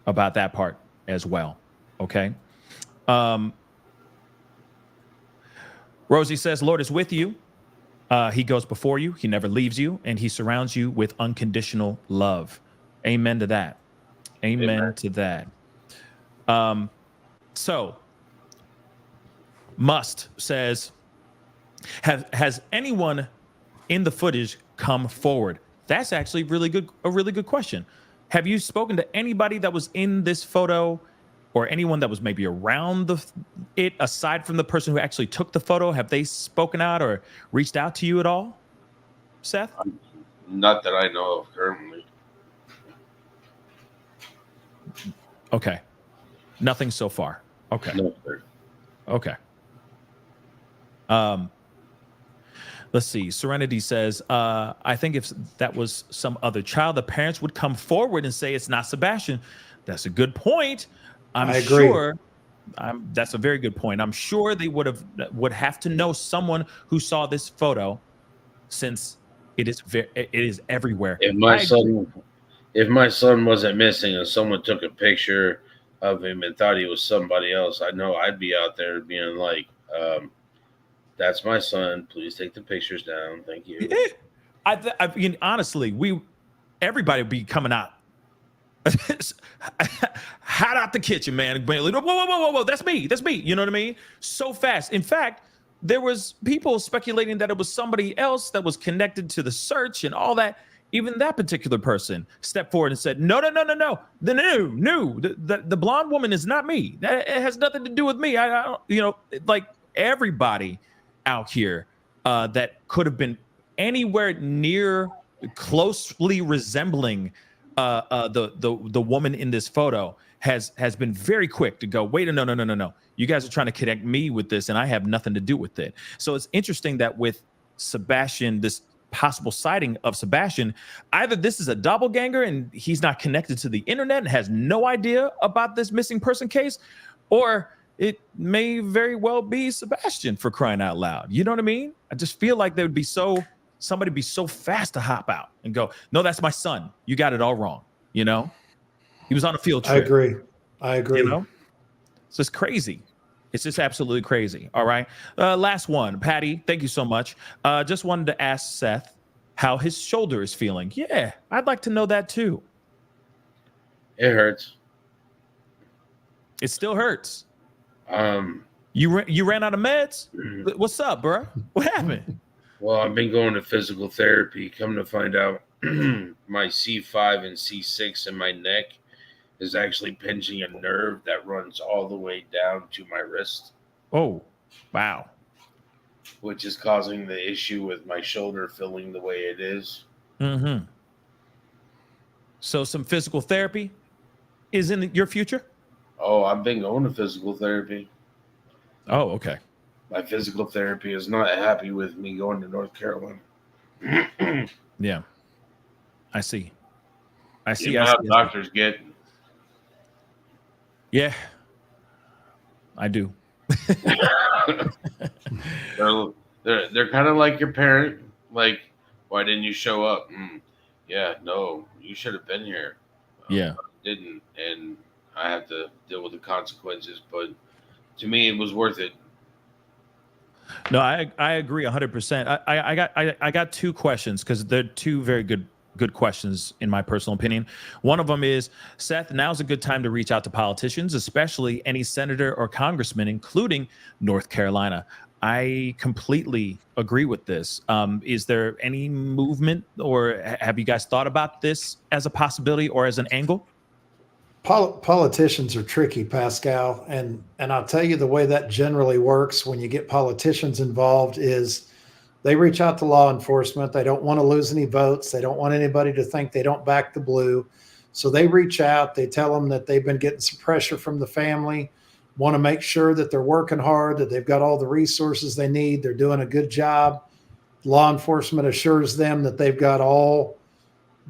about that part as well. Okay. Rosie says, Lord is with you. He goes before you. He never leaves you, and he surrounds you with unconditional love. Amen to that. Amen to that. So, Must says, has anyone in the footage come forward? That's actually a really good question. Have you spoken to anybody that was in this photo, or anyone that was maybe around it aside from the person who actually took the photo? Have they spoken out or reached out to you at all, Seth? Not that I know of currently. Okay. Nothing so far. Okay. No, sir. Okay. Let's see. Serenity says, I think if that was some other child, the parents would come forward and say it's not Sebastian. That's a good point. I agree. Sure. That's a very good point. I'm sure they would have to know someone who saw this photo, since it is everywhere. If my son wasn't missing and someone took a picture of him and thought he was somebody else, I know I'd be out there being like, that's my son. Please take the pictures down. Thank you. Yeah. I mean, honestly, everybody would be coming out hot out the kitchen, man. Whoa, that's me. You know what I mean? So fast. In fact, there was people speculating that it was somebody else that was connected to the search and all that. Even that particular person stepped forward and said, no. The blonde woman is not me. It has nothing to do with me. I don't, like everybody out here that could have been anywhere near closely resembling the woman in this photo has been very quick to go, wait, no. You guys are trying to connect me with this, and I have nothing to do with it. So it's interesting that with Sebastian, this possible sighting of Sebastian, either this is a doppelganger and he's not connected to the internet and has no idea about this missing person case, or it may very well be Sebastian, for crying out loud. You know what I mean? I just feel like somebody be so fast to hop out and go, no, that's my son. You got it all wrong. He was on a field trip. I agree. So it's crazy. It's just absolutely crazy. All right. Last one. Patty, thank you so much. Just wanted to ask Seth how his shoulder is feeling. Yeah, I'd like to know that too. It hurts. It still hurts. You ran out of meds? What's up, bro? What happened? Well, I've been going to physical therapy. Come to find out, my C5 and C6 in my neck is actually pinching a nerve that runs all the way down to my wrist. Oh, wow. Which is causing the issue with my shoulder feeling the way it is. Mm-hmm. So some physical therapy is in your future? Oh, I've been going to physical therapy. Oh, okay. My physical therapy is not happy with me going to North Carolina. Yeah. I see. Doctors get. Yeah. I do. They're kind of like your parent. Like, why didn't you show up? Yeah, no, you should have been here. Yeah. I didn't, and I have to deal with the consequences. But to me, it was worth it. No, I agree 100%. I got two questions, because they're two very good questions in my personal opinion. One of them is, Seth, now's a good time to reach out to politicians, especially any senator or congressman, including North Carolina. I completely agree with this. Is there any movement, or have you guys thought about this as a possibility or as an angle? Politicians are tricky, Pascal, and I'll tell you the way that generally works when you get politicians involved is they reach out to law enforcement. They don't want to lose any votes. They don't want anybody to think they don't back the blue. So they reach out. They tell them that they've been getting some pressure from the family, want to make sure that they're working hard, that they've got all the resources they need. They're doing a good job. Law enforcement assures them that they've got all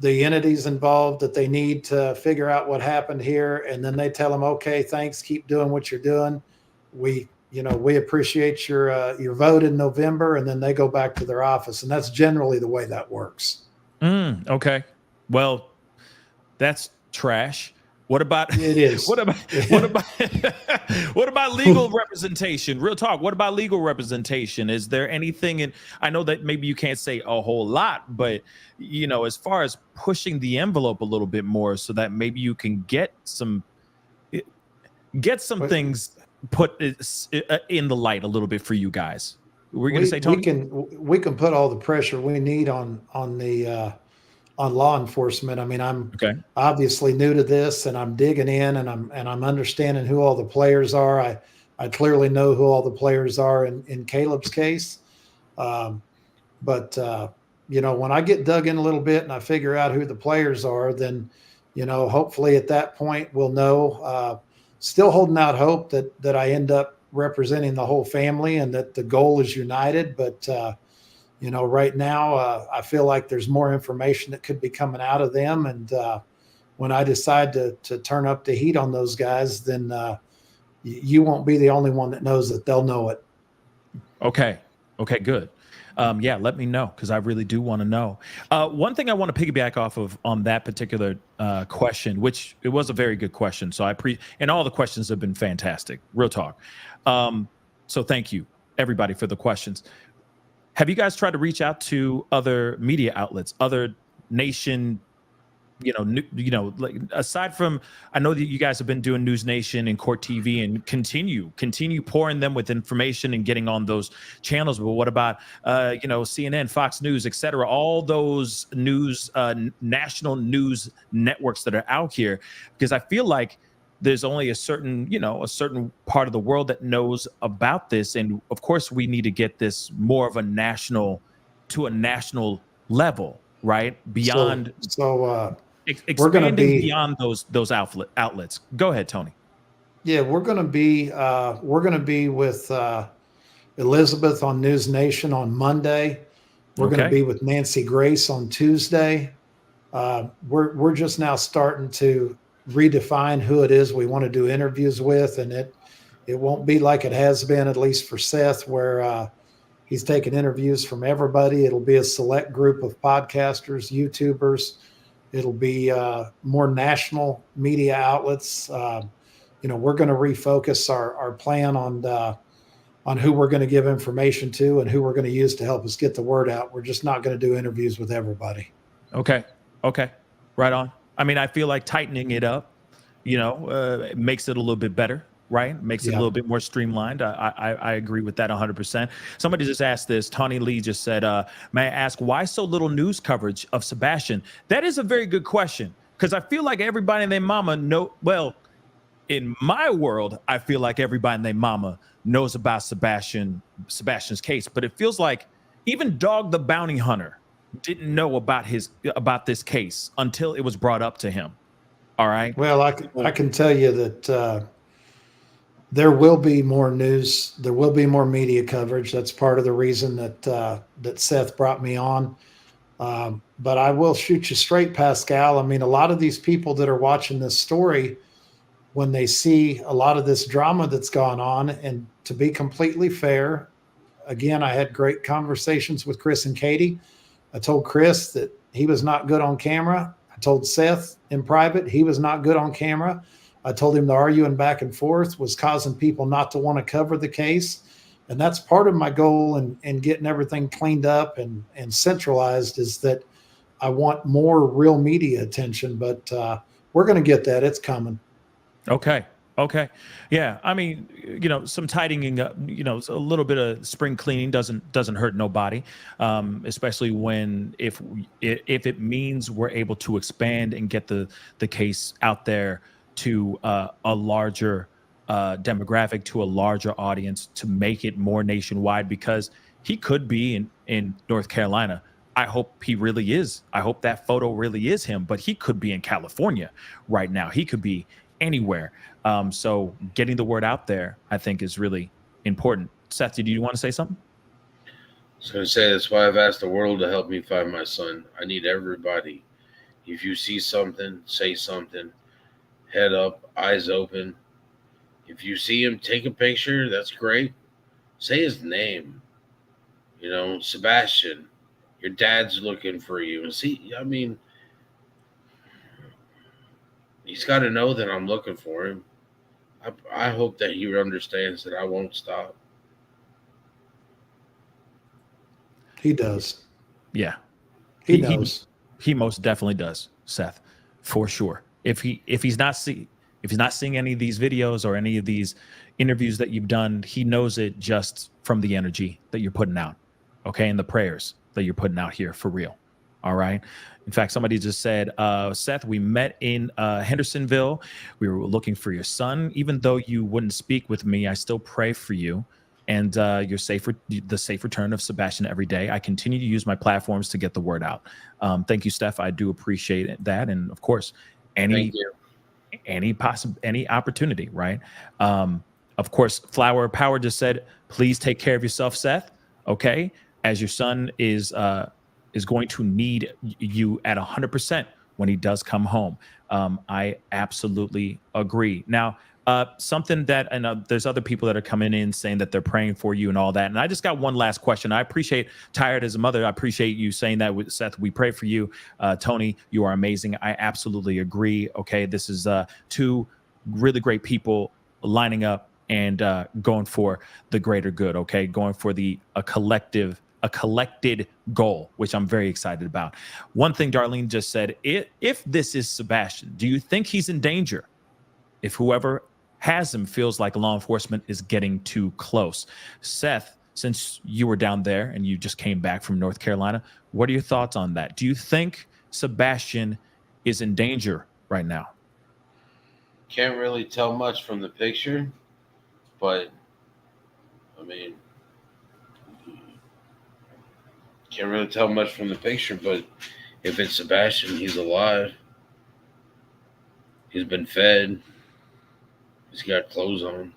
the entities involved that they need to figure out what happened here. And then they tell them, okay, thanks. Keep doing what you're doing. We appreciate your vote in November. And then they go back to their office. And that's generally the way that works. Okay. Well, that's trash. What about it is? What about legal representation? Real talk. What about legal representation? Is there anything? And I know that maybe you can't say a whole lot, but as far as pushing the envelope a little bit more, so that maybe you can get some things put it in the light a little bit for you guys? We're going to say, Tony? We can put all the pressure we need on law enforcement. I mean, I'm obviously new to this, and I'm digging in, and I'm understanding who all the players are. I clearly know who all the players are in Caleb's case. But when I get dug in a little bit and I figure out who the players are, then, hopefully at that point we'll know. Still holding out hope that I end up representing the whole family and that the goal is united. But, right now I feel like there's more information that could be coming out of them. And when I decide to turn up the heat on those guys, then you won't be the only one that knows that. They'll know it. Okay, good. Let me know, because I really do want to know. One thing I want to piggyback off of on that particular question, which it was a very good question. So and all the questions have been fantastic. Real talk. So thank you, everybody, for the questions. Have you guys tried to reach out to other media outlets, other nation? Like aside from, I know that you guys have been doing News Nation and Court TV and continue pouring them with information and getting on those channels. But what about, CNN, Fox News, et cetera, all those news, national news networks that are out here? Because I feel like there's only a certain part of the world that knows about this. And of course we need to get this more of a national level, right? Beyond. We're going to be beyond those outlets. Go ahead, Tony. Yeah, we're going to be with Elizabeth on News Nation on Monday. We're going to be with Nancy Grace on Tuesday. We're just now starting to redefine who it is we want to do interviews with, and it won't be like it has been, at least for Seth, where he's taking interviews from everybody. It'll be a select group of podcasters, YouTubers. It'll be more national media outlets. We're going to refocus our plan on who we're going to give information to and who we're going to use to help us get the word out. We're just not going to do interviews with everybody. Okay. Right on. I mean, I feel like tightening it up, it makes it a little bit better, right? Makes it a little bit more streamlined. I agree with that 100%. Somebody just asked this. Tawny Lee just said, may I ask why so little news coverage of Sebastian? That is a very good question, because I feel like everybody and their mama in my world, I feel like everybody and their mama knows about Sebastian's case, but it feels like even Dog the Bounty Hunter didn't know about this case until it was brought up to him. All right. Well, I can tell you that there will be more news. There will be more media coverage. That's part of the reason that Seth brought me on. But I will shoot you straight, Pascal. I mean, a lot of these people that are watching this story, when they see a lot of this drama that's gone on, and to be completely fair, again, I had great conversations with Chris and Katie. I told Chris that he was not good on camera. I told Seth in private he was not good on camera. I told him the arguing back and forth was causing people not to want to cover the case. And that's part of my goal in getting everything cleaned up and centralized, is that I want more real media attention. But we're going to get that. It's coming. Okay. Yeah. I mean, some tidying up, a little bit of spring cleaning doesn't hurt nobody. Especially if it means we're able to expand and get the case out there to a larger demographic, to a larger audience, to make it more nationwide, because he could be in North Carolina. I hope he really is. I hope that photo really is him, but he could be in California right now. He could be anywhere. So getting the word out there, I think, is really important. Seth, did you want to say something? I was going to say, that's why I've asked the world to help me find my son. I need everybody. If you see something, say something. Head up, eyes open. If you see him, take a picture. That's great. Say his name. Sebastian, your dad's looking for you. And see, I mean, he's got to know that I'm looking for him. I hope that he understands that I won't stop. He does. Yeah. He knows. He most definitely does, Seth, for sure. If he's not If he's not seeing any of these videos or any of these interviews that you've done, he knows it just from the energy that you're putting out, okay, and the prayers that you're putting out here for real. All right. In fact, somebody just said, Seth, we met in Hendersonville. We were looking for your son. Even though you wouldn't speak with me, I still pray for you and the safe return of Sebastian every day. I continue to use my platforms to get the word out. Thank you, Steph. I do appreciate that. And of course, any opportunity, right? Of course, Flower Power just said, please take care of yourself, Seth. Okay. As your son is going to need you at 100% when he does come home. I absolutely agree. Now, something that, and there's other people that are coming in saying that they're praying for you and all that. And I just got one last question. I appreciate Tired as a Mother. I appreciate you saying that with Seth. We pray for you. Tony, you are amazing. I absolutely agree. Okay. This is two really great people lining up and going for the greater good. Okay. Going for a collected goal, which I'm very excited about. One thing Darlene just said, if this is Sebastian, do you think he's in danger if whoever has him feels like law enforcement is getting too close? Seth, since you were down there and you just came back from North Carolina, what are your thoughts on that? Do you think Sebastian is in danger right now? Can't really tell much from the picture, but I mean, can't really tell much from the picture, but if it's Sebastian, he's alive. He's been fed. He's got clothes on.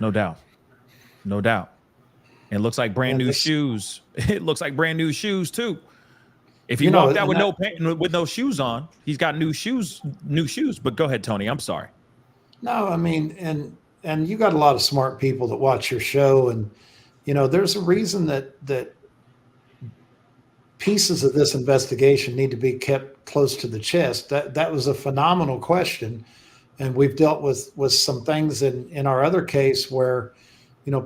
No doubt. No doubt. It looks like brand new shoes. It looks like brand new shoes too. If he walked out with no shoes on, he's got new shoes. But go ahead, Tony. I'm sorry. No, I mean, and you got a lot of smart people that watch your show, and there's a reason that pieces of this investigation need to be kept close to the chest. That was a phenomenal question. And we've dealt with some things in our other case where,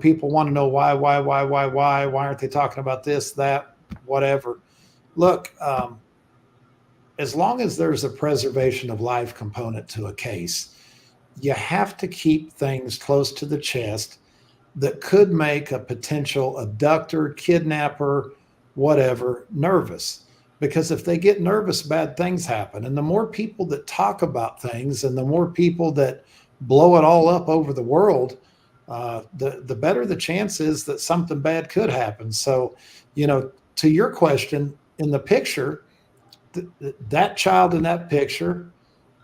people want to know why aren't they talking about this, that, whatever. Look, as long as there's a preservation of life component to a case, you have to keep things close to the chest that could make a potential abductor, kidnapper, whatever, nervous. Because if they get nervous, bad things happen. And the more people that talk about things and the more people that blow it all up over the world, the better the chance is that something bad could happen. So, to your question, in the picture, that child in that picture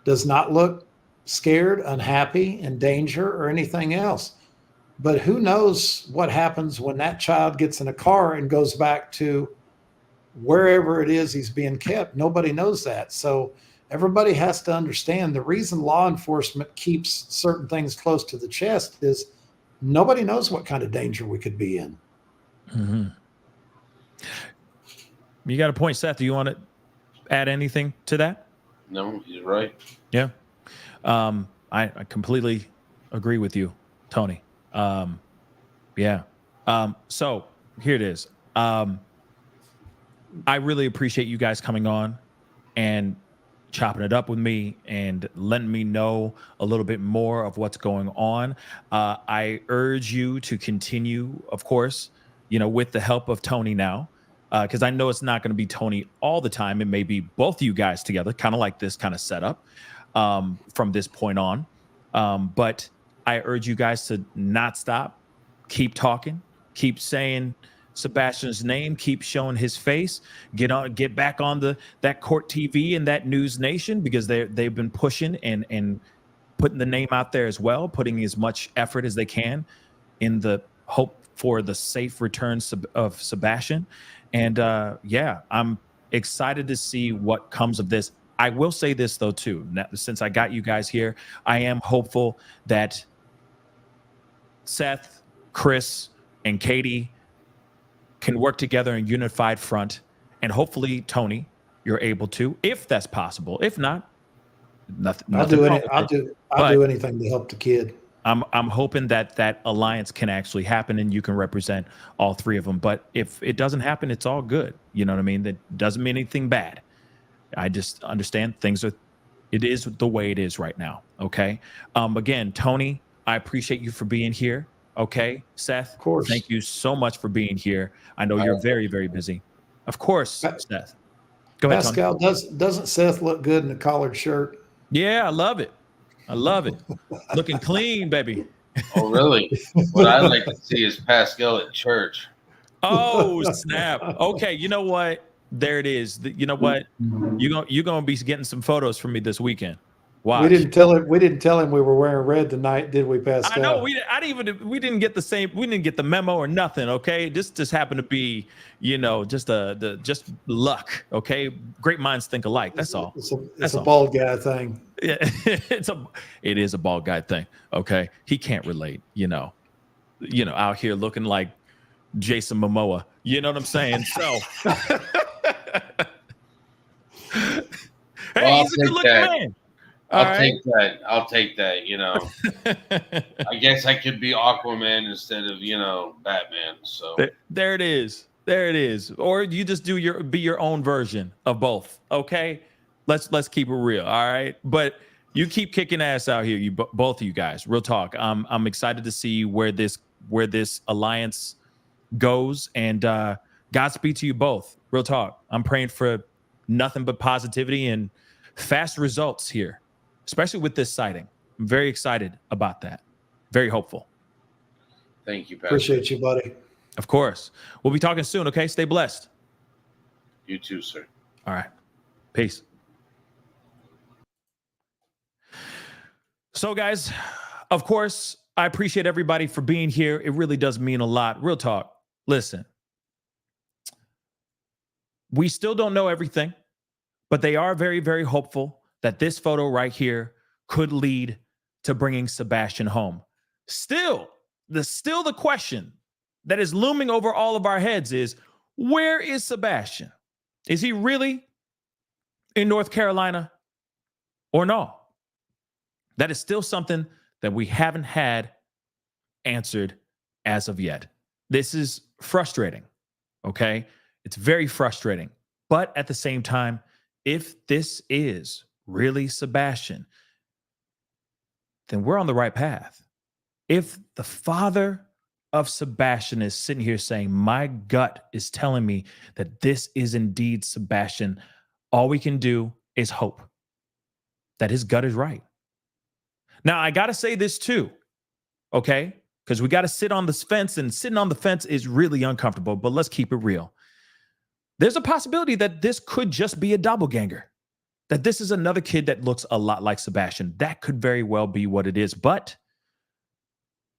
does not look scared, unhappy, in danger, or anything else. But who knows what happens when that child gets in a car and goes back to wherever it is he's being kept. Nobody knows that. So everybody has to understand the reason law enforcement keeps certain things close to the chest is nobody knows what kind of danger we could be in. Mm-hmm. You got a point, Seth. Do you want to add anything to that? No, he's right. Yeah. I completely agree with you, Tony. Yeah. So here it is. I really appreciate you guys coming on and chopping it up with me and letting me know a little bit more of what's going on. I urge you to continue, of course, with the help of Tony now, because I know it's not going to be Tony all the time. It may be both of you guys together, kind of like this kind of setup from this point on. But I urge you guys to not stop, keep talking, keep saying Sebastian's name, keep showing his face, get back on that court TV and that News Nation, because they've been pushing and putting the name out there as well, putting as much effort as they can in the hope for the safe return of Sebastian. And yeah, I'm excited to see what comes of this. I will say this though too, since I got you guys here, I am hopeful that Seth, Chris, and Katie can work together in unified front, and hopefully, Tony, you're able to, if that's possible. If not, nothing. I'll do anything to help the kid. I'm hoping that alliance can actually happen and you can represent all three of them. But if it doesn't happen, it's all good. You know what I mean? That doesn't mean anything bad. I just understand things are It is the way it is right now. Okay. Again, Tony, I appreciate you for being here. Okay. Seth, Of course. thank you so much for being here. I know you're very, very busy. Of course, Seth. Go ahead, Tony. Pascal, doesn't Seth look good in a collared shirt? Yeah, I love it. I love it. Looking clean, baby. Oh, really? What I'd like to see is Pascal at church. Oh, snap. Okay, you know what? There it is. You know what? You're gonna be getting some photos from me this weekend. Watch. We didn't tell him we were wearing red tonight, did we, Pascal? I know we didn't get the memo or nothing. Okay, this just happened to be, just luck. Okay, great minds think alike. That's all. It's a bald guy thing. Yeah, it is a bald guy thing. Okay, he can't relate. Out here looking like Jason Momoa. You know what I'm saying? So, hey, Well, he's a good-looking man. I'll take that. I guess I could be Aquaman instead of, Batman. So there it is. There it is. Or you just be your own version of both. Okay. Let's keep it real. All right. But you keep kicking ass out here. Both of you guys, real talk. I'm excited to see where this alliance goes, and Godspeed to you both. Real talk. I'm praying for nothing but positivity and fast results here, especially with this sighting. I'm very excited about that. Very hopeful. Thank you, Pastor. Appreciate you, buddy. Of course. We'll be talking soon, okay? Stay blessed. You too, sir. All right. Peace. So, guys, of course, I appreciate everybody for being here. It really does mean a lot. Real talk. Listen, we still don't know everything, but they are very, very hopeful that this photo right here could lead to bringing Sebastian home. Still the question that is looming over all of our heads is, where is Sebastian? Is he really in North Carolina or no? That is still something that we haven't had answered as of yet. This is frustrating, okay? It's very frustrating. But at the same time, if this is really Sebastian, then we're on the right path. If the father of Sebastian is sitting here saying, my gut is telling me that this is indeed Sebastian, all we can do is hope that his gut is right. Now, I got to say this too, okay? Because we got to sit on this fence, and sitting on the fence is really uncomfortable, but let's keep it real. There's a possibility that this could just be a doppelganger, that this is another kid that looks a lot like Sebastian. That could very well be what it is. But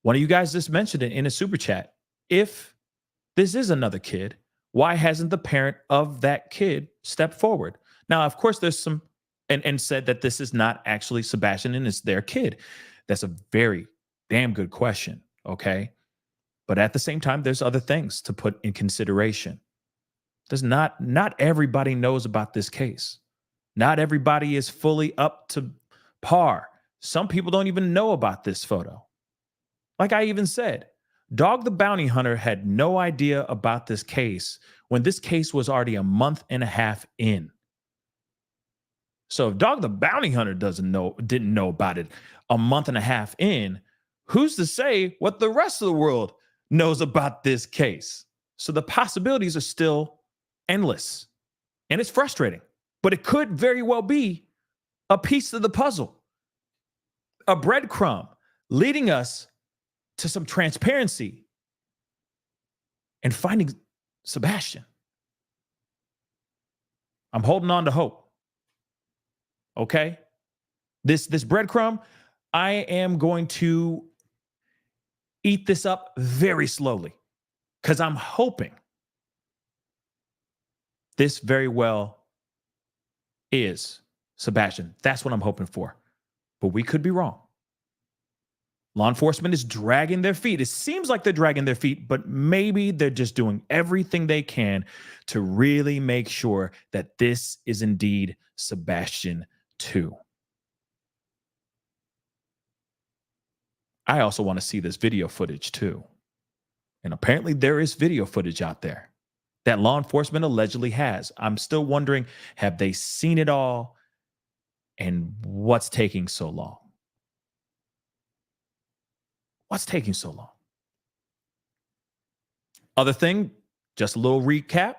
one of you guys just mentioned it in a super chat. If this is another kid, why hasn't the parent of that kid stepped forward? Now, of course, there's some, and said that this is not actually Sebastian and it's their kid. That's a very damn good question, okay? But at the same time, there's other things to put in consideration. There's not everybody knows about this case. Not everybody is fully up to par. Some people don't even know about this photo. Like I even said, Dog the Bounty Hunter had no idea about this case when this case was already a month and a half in. So if Dog the Bounty Hunter didn't know about it a month and a half in, who's to say what the rest of the world knows about this case? So the possibilities are still endless, and it's frustrating, but it could very well be a piece of the puzzle, a breadcrumb leading us to some transparency and finding Sebastian. I'm holding on to hope. Okay? This breadcrumb, I am going to eat this up very slowly because I'm hoping this very well is Sebastian. That's what I'm hoping for. But we could be wrong. Law enforcement is dragging their feet. It seems like they're dragging their feet, but maybe they're just doing everything they can to really make sure that this is indeed Sebastian too. I also want to see this video footage too. And apparently there is video footage out there that law enforcement allegedly has. I'm still wondering, have they seen it all? And what's taking so long? What's taking so long? Other thing, just a little recap.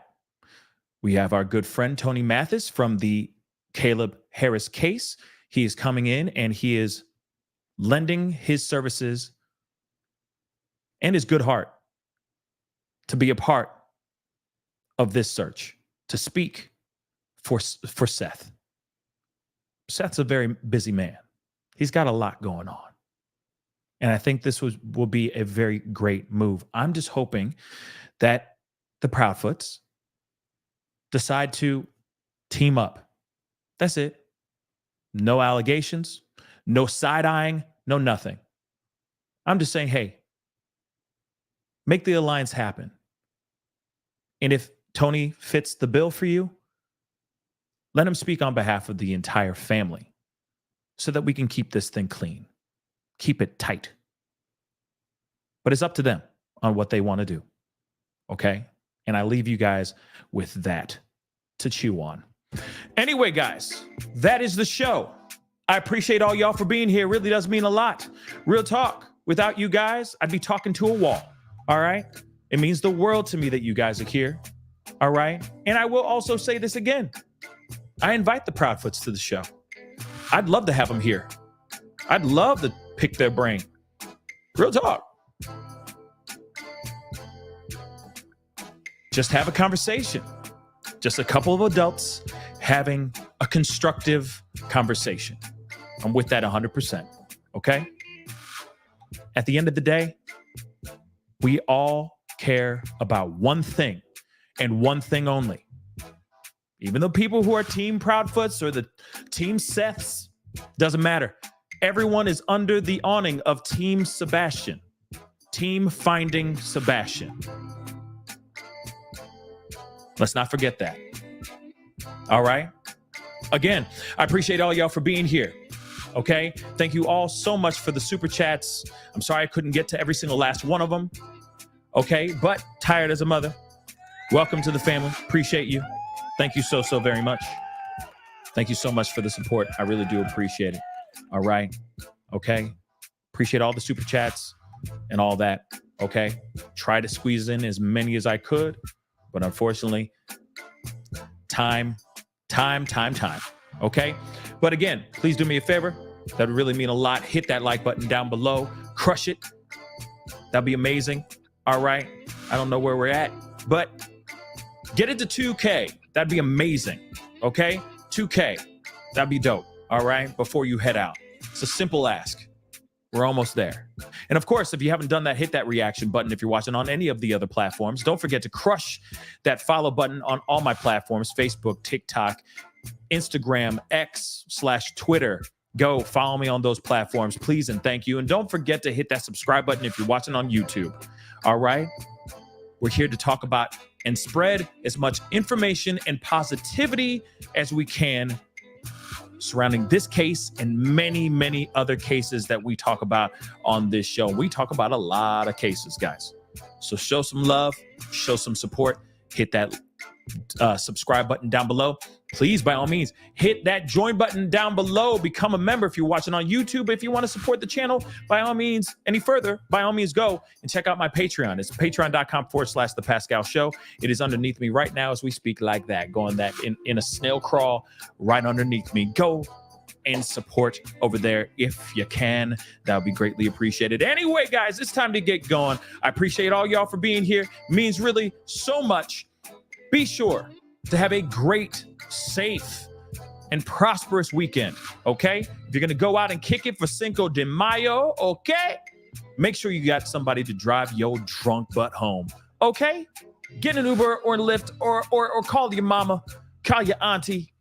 We have our good friend Tony Mathis from the Caleb Harris case. He is coming in and he is lending his services and his good heart to be a part of this search, to speak for Seth. Seth's a very busy man. He's got a lot going on. And I think this will be a very great move. I'm just hoping that the Proudfoots decide to team up. That's it. No allegations, no side-eyeing, no nothing. I'm just saying, hey, make the alliance happen. And if Tony fits the bill for you, let him speak on behalf of the entire family so that we can keep this thing clean, keep it tight. But it's up to them on what they want to do, okay? And I leave you guys with that to chew on. Anyway, guys, that is the show. I appreciate all y'all for being here. It really does mean a lot. Real talk. Without you guys, I'd be talking to a wall, all right? It means the world to me that you guys are here, all right? And I will also say this again. I invite the Proudfoots to the show. I'd love to have them here. I'd love to pick their brain. Real talk. Just have a conversation. Just a couple of adults having a constructive conversation. I'm with that 100%, okay? At the end of the day, we all care about one thing and one thing only. Even the people who are Team Proudfoots or the Team Seths, doesn't matter. Everyone is under the awning of Team Sebastian. Team Finding Sebastian. Let's not forget that. All right? Again, I appreciate all y'all for being here. Okay? Thank you all so much for the super chats. I'm sorry I couldn't get to every single last one of them. Okay? But tired as a mother. Welcome to the family. Appreciate you. Thank you so very much. Thank you so much for the support. I really do appreciate it. All right. Okay. Appreciate all the super chats and all that. Okay. Try to squeeze in as many as I could, but unfortunately, time. Okay. But again, please do me a favor. That would really mean a lot. Hit that like button down below. Crush it. That'd be amazing. All right. I don't know where we're at, but get it to 2K. That'd be amazing. Okay? 2K. That'd be dope. All right? Before you head out. It's a simple ask. We're almost there. And of course, if you haven't done that, hit that reaction button if you're watching on any of the other platforms. Don't forget to crush that follow button on all my platforms, Facebook, TikTok, Instagram, X/Twitter. Go follow me on those platforms, please and thank you. And don't forget to hit that subscribe button if you're watching on YouTube. All right? We're here to talk about and spread as much information and positivity as we can surrounding this case and many other cases that we talk about on this show. We talk about a lot of cases, guys. So show some love, show some support, hit that subscribe button down below. Please, by all means, hit that join button down below. Become a member if you're watching on YouTube. If you want to support the channel, by all means, any further, by all means, go and check out my Patreon. It's patreon.com/The Pascal Show. It is underneath me right now as we speak like that, going that in a snail crawl right underneath me. Go and support over there if you can. That would be greatly appreciated. Anyway, guys, it's time to get going. I appreciate all y'all for being here. It means really so much. Be sure to have a great, safe, and prosperous weekend, okay? If you're going to go out and kick it for Cinco de Mayo, okay? Make sure you got somebody to drive your drunk butt home, okay? Get an Uber or Lyft or call your mama, call your auntie,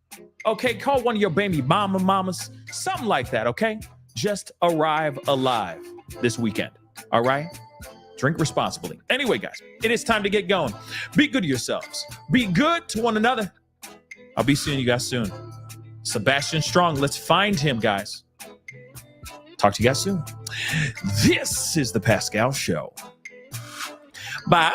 okay? Call one of your baby mamas, something like that, okay? Just arrive alive this weekend, all right? Drink responsibly. Anyway, guys, it is time to get going. Be good to yourselves. Be good to one another. I'll be seeing you guys soon. Sebastian Strong, let's find him, guys. Talk to you guys soon. This is the Pascal Show. Bye.